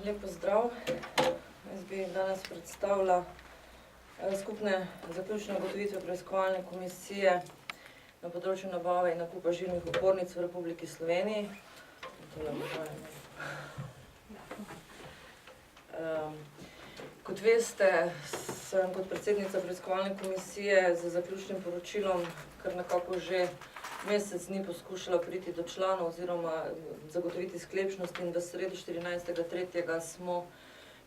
Lep pozdrav. Jaz bi danes predstavila skupne zaključne ugotovitve preiskovalne komisije na področju nabave in nakupa žilnih opornic v Republiki Sloveniji. Kot veste, sem kot predsednica preiskovalne komisije z zaključnim poročilom kar nekako že mesec dni poskušala priti do članov oziroma zagotoviti sklepčnost in v sredo 14.3. smo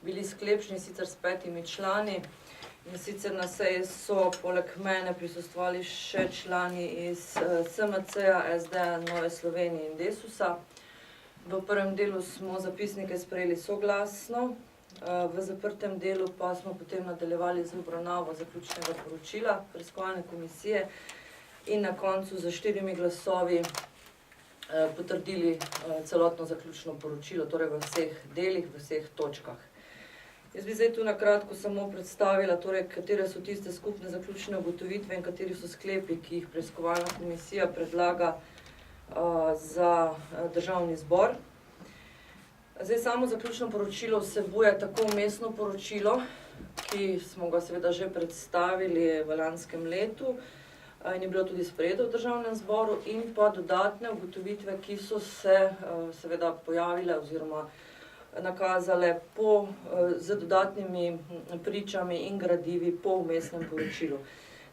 bili sklepčni, sicer s 5 člani. In sicer na seji so poleg mene prisostvovali še člani iz SMC-ja, SD-ja, Nove Slovenije in Desusa. V prvem delu smo zapisnike sprejeli soglasno, v zaprtem delu pa smo potem nadaljevali z obravnavo zaključnega poročila preiskovalne komisije in na koncu z 4 glasovi potrdili celotno zaključno poročilo, torej v vseh delih, v vseh točkah. Jaz bi zdaj tu na kratko samo predstavila, torej, katere so tiste skupne zaključne ugotovitve in kateri so sklepi, ki jih preiskovalna komisija predlaga za Državni zbor. Zdaj, samo zaključno poročilo vsebuje tako vmesno poročilo, ki smo ga seveda že predstavili v lanskem letu in je bilo tudi sprejeto v Državnem zboru, in pa dodatne ugotovitve, ki so se seveda pojavile oziroma nakazale z dodatnimi pričami in gradivi po vmesnem poročilu.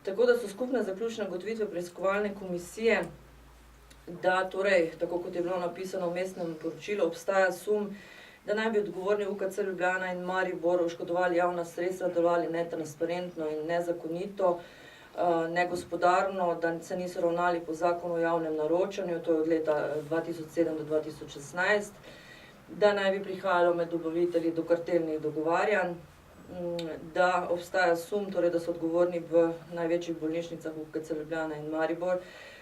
Tako da so skupne zaključne ugotovitve preiskovalne komisije, da torej, tako kot je bilo napisano v vmesnem poročilu, obstaja sum, da naj bi odgovorni UKC Ljubljana in Maribor oškodovali javna sredstva, delovali netransparentno in nezakonito, negospodarno, da se niso ravnali po zakonu o javnem naročanju, to je od leta 2007 do 2016, da naj bi prihajalo med dobavitelji do kartelnih dogovarjanj, da obstaja sum, torej, da so odgovorni v največjih bolnišnicah UKC Ljubljana in Maribor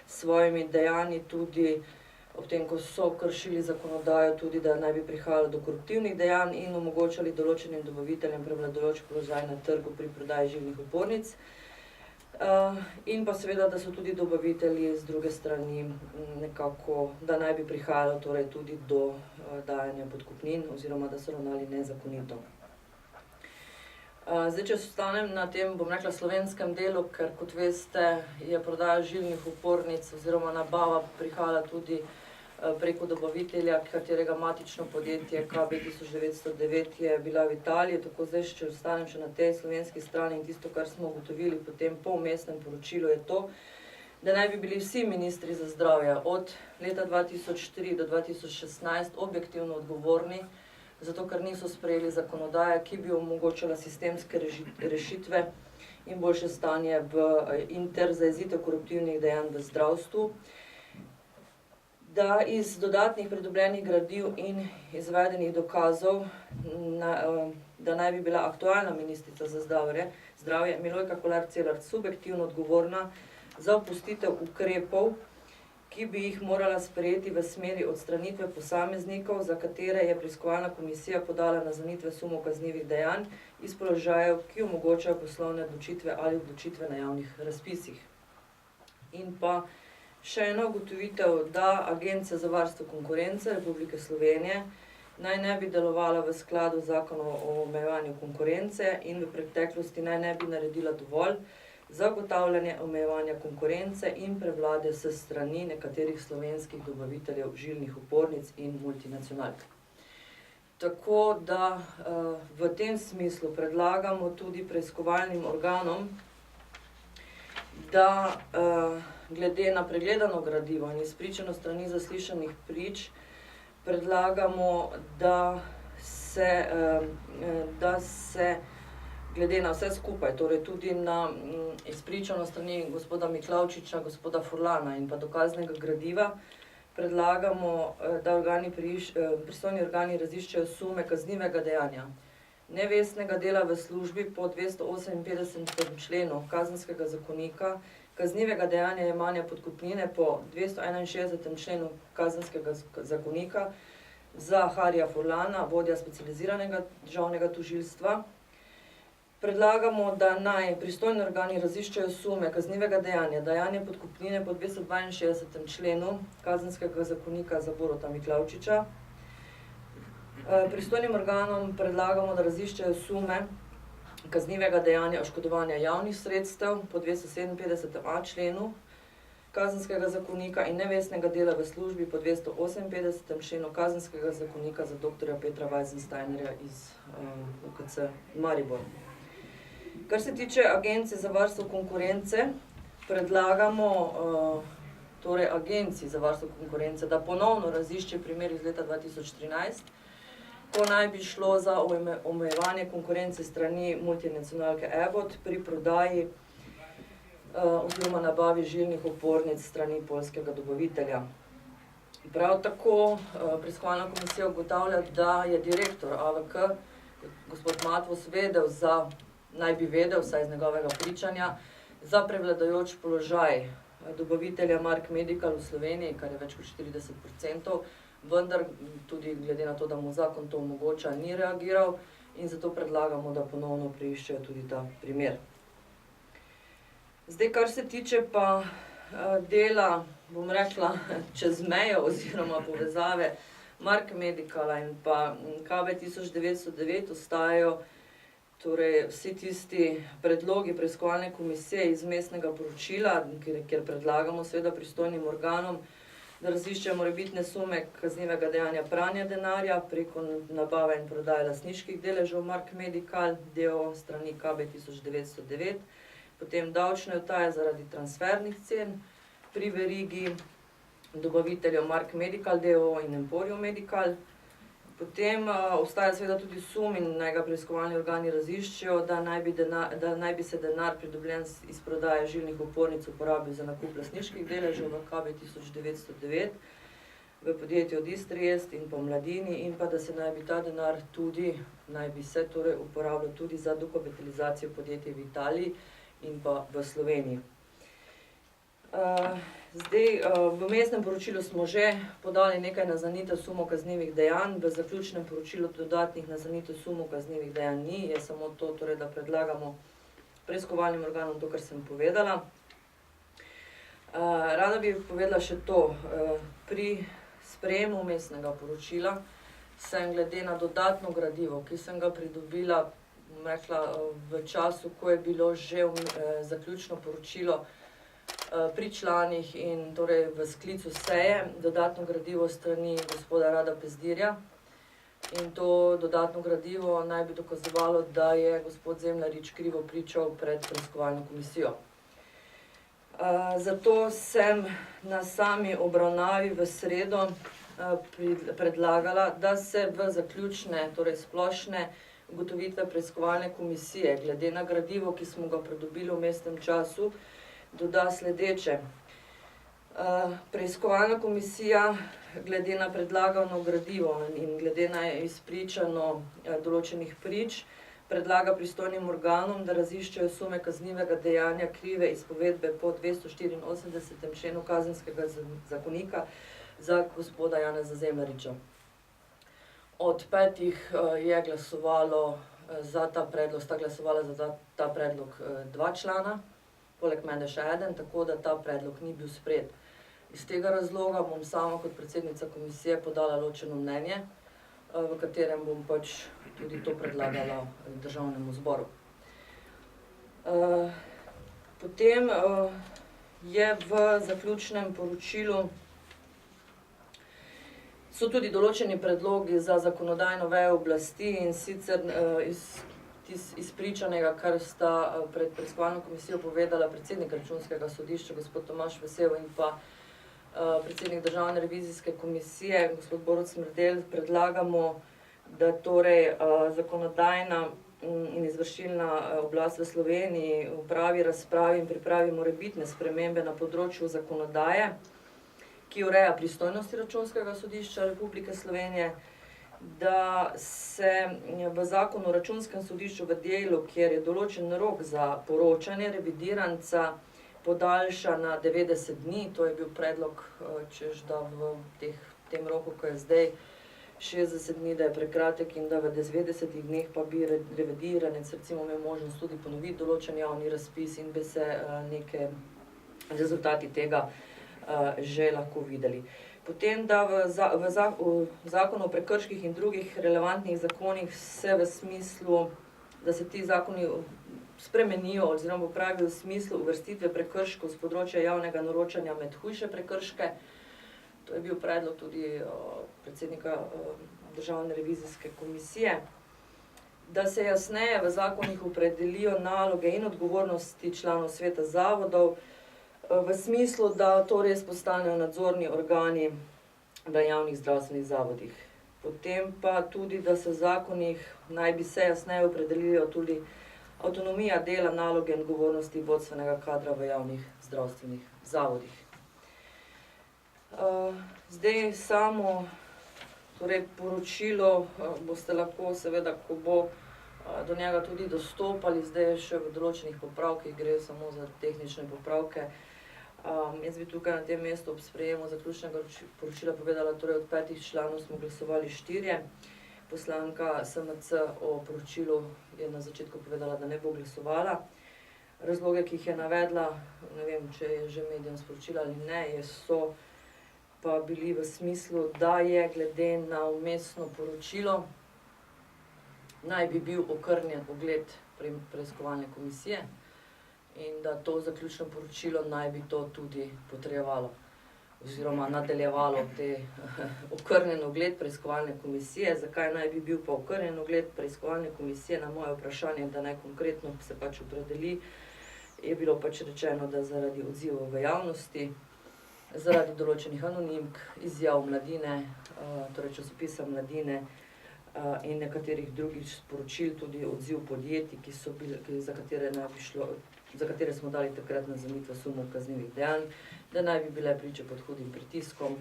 s svojimi dejanji tudi ob tem, ko so kršili zakonodajo, tudi da naj bi prihajalo do koruptivnih dejanj in omogočali določenim dobaviteljem prevladujoč položaj na trgu pri prodaji žilnih opornic. In pa seveda, da so tudi dobavitelji z druge strani nekako, da naj bi prihajalo torej tudi do dajanja podkupnin oziroma da so ravnali nezakonito. Zdaj, če ostanem na tem, bom rekla, slovenskem delu, ker kot veste, je prodaja žilnih opornic oziroma nabava prihajala tudi preko dobavitelja, katerega matično podjetje KB 1909 je bila v Italiji. Tako zdaj, če ostanem še na tej slovenski strani in tisto, kar smo ugotovili potem po vmesnem poročilu, je to, da naj bi bili vsi ministri za zdravje od leta 2003 do 2016 objektivno odgovorni, zato ker niso sprejeli zakonodaje, ki bi omogočala sistemske rešitve in boljše stanje in ter zajezitev koruptivnih dejanj v zdravstvu, da iz dodatnih pridobljenih gradiv in izvedenih dokazov, da naj bi bila aktualna ministrica za zdravje Milojka Kolar Celarc subjektivno odgovorna za opustitev ukrepov, ki bi jih morala sprejeti v smeri odstranitve posameznikov, za katere je preiskovalna komisija podala naznanitve sumov kaznivih dejanj iz položajev, ki omogočajo poslovne odločitve ali odločitve na javnih razpisih. In pa še ena ugotovitev, da Agencija za varstvo konkurence Republike Slovenije naj ne bi delovala v skladu z zakonom o omejevanju konkurence in v preteklosti naj ne bi naredila dovolj za zagotavljanje omejevanja konkurence in prevlade s strani nekaterih slovenskih dobaviteljev žilnih opornic in multinacionalk. Tako da v tem smislu predlagamo tudi preiskovalnim organom, da glede na pregledano gradivo in izpričano strani zaslišanih prič predlagamo, da se glede na vse skupaj, torej tudi na izpričano strani gospoda Miklavčiča, gospoda Furlana in pa dokaznega gradiva, predlagamo, da pristojni organi raziščejo sume kaznivega dejanja nevestnega dela v službi po 258. členu Kazenskega zakonika, kaznivega dejanja jemanja podkupnine po 261. členu Kazenskega zakonika za Harija Furlana, vodja specializiranega državnega tožilstva. Predlagamo, da naj pristojni organi raziščejo sume kaznivega dejanja dajanja podkupnine po 262. členu Kazenskega zakonika za Boruta Miklavčiča, Pristojnim organom predlagamo, da raziščejo sume kaznivega dejanja oškodovanja javnih sredstev po 257a členu Kazenskega zakonika in nevestnega dela v službi po 258. členu Kazenskega zakonika za dr. Petra Weisensteinerja iz UKC Maribor. Kar se tiče Agencije za varstvo konkurence, predlagamo torej Agenciji za varstvo konkurence, da ponovno razišče primer iz leta 2013, ko naj bi šlo za omejevanje konkurence strani multinacionalke Abbott pri prodaji oziroma nabavi žilnih opornic strani poljskega dobavitelja. Prav tako preiskovalna komisija ugotavlja, da je direktor AVK, gospod Matvos, naj bi vedel, vsaj iz njegovega pričanja, za prevladujoč položaj dobavitelja Mark Medical v Sloveniji, kar je več kot 40%, vendar tudi glede na to, da mu zakon to omogoča, ni reagiral in zato predlagamo, da ponovno preiščejo tudi ta primer. Zdaj, kar se tiče pa dela, bom rekla, čez mejo oziroma povezave Mark Medicala in pa KB 1909 ostajajo torej vsi tisti predlogi preiskovalne komisije iz vmesnega poročila, kjer predlagamo seveda pristojnim organom, da raziščejo morebitne sume kaznivega dejanja pranja denarja preko nabave in prodaje lastniških deležev Mark Medical, d.o.o. strani KB 1909, potem davčne utaje zaradi transfernih cen pri verigi dobaviteljev Mark Medical, d.o.o. in Emporium Medical. Potem obstaja seveda tudi sum in naj ga preiskovalni organi raziščejo, da naj bi se denar pridobljen iz prodaje žilnih opornic uporabil za nakup lastniških deležev v KB 1909 v podjetju Distriest in pa Mladini in pa da se naj bi ta denar tudi, naj bi se torej uporabljal tudi za dokapitalizacijo podjetij v Italiji in pa v Sloveniji. Zdaj, v vmesnem poročilu smo že podali nekaj naznanitev sumov kaznivih dejanj, v zaključnem poročilu dodatnih naznanitev sumov kaznivih dejanj ni, je samo to, torej, da predlagamo preiskovalnim organom to, kar sem povedala. Rada bi povedala še to, pri sprejemu vmesnega poročila sem glede na dodatno gradivo, ki sem ga pridobila, rekla, v času, ko je bilo že zaključno poročilo pri članih in torej v sklicu seje, dodatno gradivo strani gospoda Rada Pezdirja. In to dodatno gradivo naj bi dokazovalo, da je gospod Zemljarič krivo pričal pred preiskovalno komisijo. Zato sem na sami obravnavi v sredo predlagala, da se v zaključne, torej splošne ugotovitve preiskovalne komisije, glede na gradivo, ki smo ga pridobili v vmesnem času, doda sledeče. Preiskovalna komisija glede na predlagano gradivo in glede na izpričano določenih prič predlaga pristojnim organom, da raziščejo sume kaznivega dejanja krive izpovedbe po 284. členu Kazenskega zakonika za gospoda Janeza Zemljariča. Od 5 je glasovalo za ta predlog, sta glasovala za ta predlog 2 člana, poleg mene še 1, tako da ta predlog ni bil sprejet. Iz tega razloga bom sama kot predsednica komisije podala ločeno mnenje, v katerem bom pač tudi to predlagala Državnemu zboru. Potem je v zaključnem poročilu so tudi določeni predlogi za zakonodajno vejo oblasti in sicer iz pričanega, kar sta pred preiskovalno komisijo povedala predsednik Računskega sodišča, gospod Tomaž Vesel in pa predsednik Državne revizijske komisije, gospod Borut Smrdelj, predlagamo, da torej zakonodajna in izvršilna oblast v Sloveniji opravi razpravi in pripravi morebitne spremembe na področju zakonodaje, ki ureja pristojnosti Računskega sodišča Republike Slovenije, da se v zakonu o Računskem sodišču v delu, kjer je določen rok za poročanje revidiranca, podaljša na 90 dni, to je bil predlog, češ da v tem roku, ko je zdaj 60 dni, da je prekratek in da v 90 dneh pa bi revidiranec recimo imel možnost tudi ponoviti določen javni razpis in bi se neke rezultati tega že lahko videli. Potem, da v zakonu o prekrških in drugih relevantnih zakonih se v smislu, da se ti zakoni spremenijo oziroma popravijo v smislu uvrstitve prekrškov z področja javnega naročanja med hujše prekrške. To je bil predlog tudi predsednika Državne revizijske komisije. Da se jasneje v zakonih opredelijo naloge in odgovornosti članov sveta zavodov, v smislu, da to res postanejo nadzorni organi v javnih zdravstvenih zavodih. Potem pa tudi, da se v zakonih naj bi se jasneje opredelilo tudi avtonomija dela, naloge in odgovornosti vodstvenega kadra v javnih zdravstvenih zavodih. Zdaj samo poročilo boste lahko seveda, ko bo do njega tudi dostopali, zdaj je še v določenih popravkih, gre samo za tehnične popravke. Jaz bi tukaj na tem mestu ob sprejemu zaključnega poročila povedala, torej od 5 članov smo glasovali 4. Poslanka SMC o poročilu je na začetku povedala, da ne bo glasovala. Razloge, ki jih je navedla, ne vem, če je že medijem sporočila ali ne, so pa bili v smislu, da je glede na vmesno poročilo naj bi bil okrnjen ugled preiskovalne komisije in da to zaključno poročilo naj bi to tudi potrjevalo oziroma nadaljevalo te okrnjen ugled preiskovalne komisije. Zakaj naj bi bil pa okrnjen ugled preiskovalne komisije, na moje vprašanje, da naj konkretno se pač opredeli, je bilo pač rečeno, da zaradi odzivov v javnosti, zaradi določenih anonimk, izjav Mladine, torej časopisa Mladine in nekaterih drugih sporočil, tudi odziv podjetij, za katere smo dali takrat naznanitve sumov kaznivih dejanj, da naj bi bile priče pod hudim pritiskom.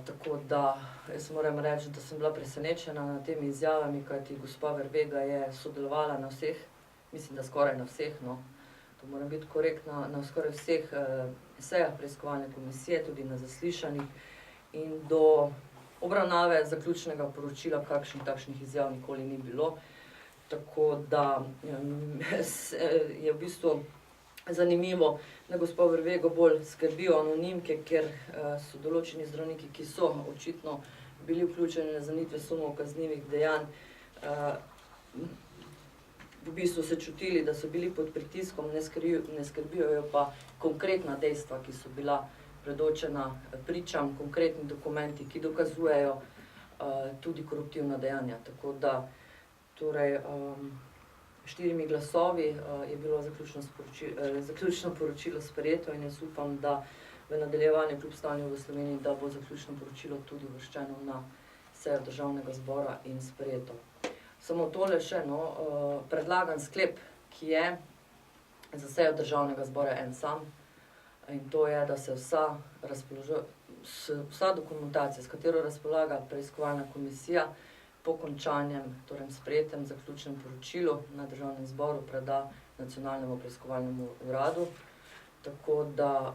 Tako da jaz moram reči, da sem bila presenečena nad temi izjavami, kajti gospa Verbega je sodelovala na vseh, mislim, da skoraj na vseh, no, to mora biti korektno, na skoraj vseh sejah preiskovalne komisije, tudi na zaslišanjih in do obravnave zaključnega poročila kakšnih takšnih izjav nikoli ni bilo. Tako da je v bistvu zanimivo, da gospo Verbego bolj skrbijo anonimke, ker so določeni zdravniki, ki so očitno bili vključeni na naznanitve sumov kaznivih dejanj, v bistvu se čutili, da so bili pod pritiskom, ne skrbijo jo pa konkretna dejstva, ki so bila predočena pričam, konkretni dokumenti, ki dokazujejo tudi koruptivna dejanja. Tako da, torej, 4 glasovi je bilo zaključno poročilo sprejeto in jaz upam, da v nadaljevanju kljub stanju v Sloveniji, da bo zaključno poročilo tudi uvrščeno na sejo Državnega zbora in sprejeto. Samo tole še, predlagan sklep, ki je za sejo Državnega zbora en sam, in to je, da se vsa dokumentacija, s katero razpolaga preiskovalna komisija, po končanem, torej sprejetem zaključnem poročilu na Državnem zboru preda Nacionalnemu preiskovalnemu uradu, tako da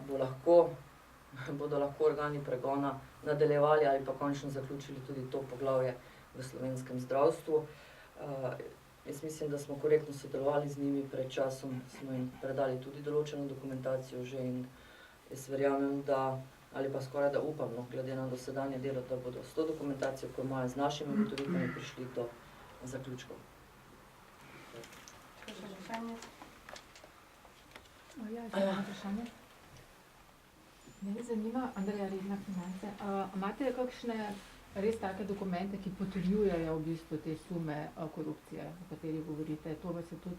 bodo lahko organi pregona nadaljevali ali pa končno zaključili tudi to poglavje v slovenskem zdravstvu. Jaz mislim, da smo korektno sodelovali z njimi, pred časom smo jim predali tudi določeno dokumentacijo že in jaz verjamem, da, ali pa skoraj da upam, glede na dosedanje delo, da bodo s to dokumentacijo, ko imajo z našimi ugotovitvami, prišli do zaključkov. Vprašanje? Mene zanima, Andreja Redna, Finance, imate kakšne res take dokumente, ki potrjujejo v bistvu te sume korupcije, o kateri govorite? To vas je tudi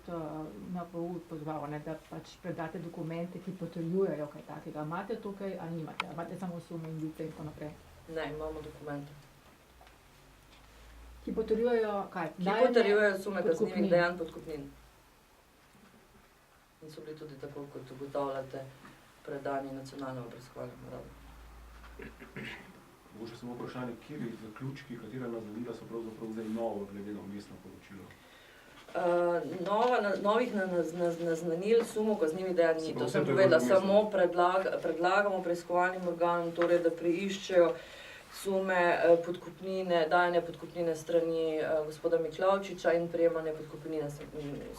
NPU pozval, da pač predate dokumente, ki potrjujejo kaj takega. Imate tukaj ali nimate? Imate samo sume, indice in tako naprej? Ne, imamo dokumente. Ki potrjujejo kaj? Ki potrjujejo sume kaznivih dejanj podkupnin. In so bili tudi tako, kot ugotavljate, predani Nacionalnemu preiskovalnemu uradu. Mogoče samo vprašanje, kateri zaključki, katera naznanila so pravzaprav zdaj novo glede na vmesno poročilo? Novih naznanil sumov kaznivih dejanj ni, to sem povedala, samo predlagamo preiskovalnim organom, torej, da preiščejo sume podkupnine, dajanje podkupnine strani gospoda Miklavčiča in prejemanje podkupnine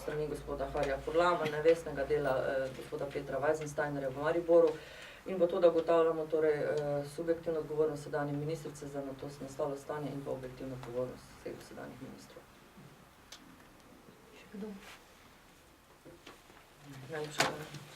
strani gospoda Harja Furlana, nevestnega dela gospoda Petra Weisensteinerja v Mariboru. In pa to, da ugotavljamo torej, subjektivno odgovornost sedanje ministrice za na to nastalo stanje in pa objektivno odgovornost vseh sedanjih ministrov. Še kdo? Najlepša hvala.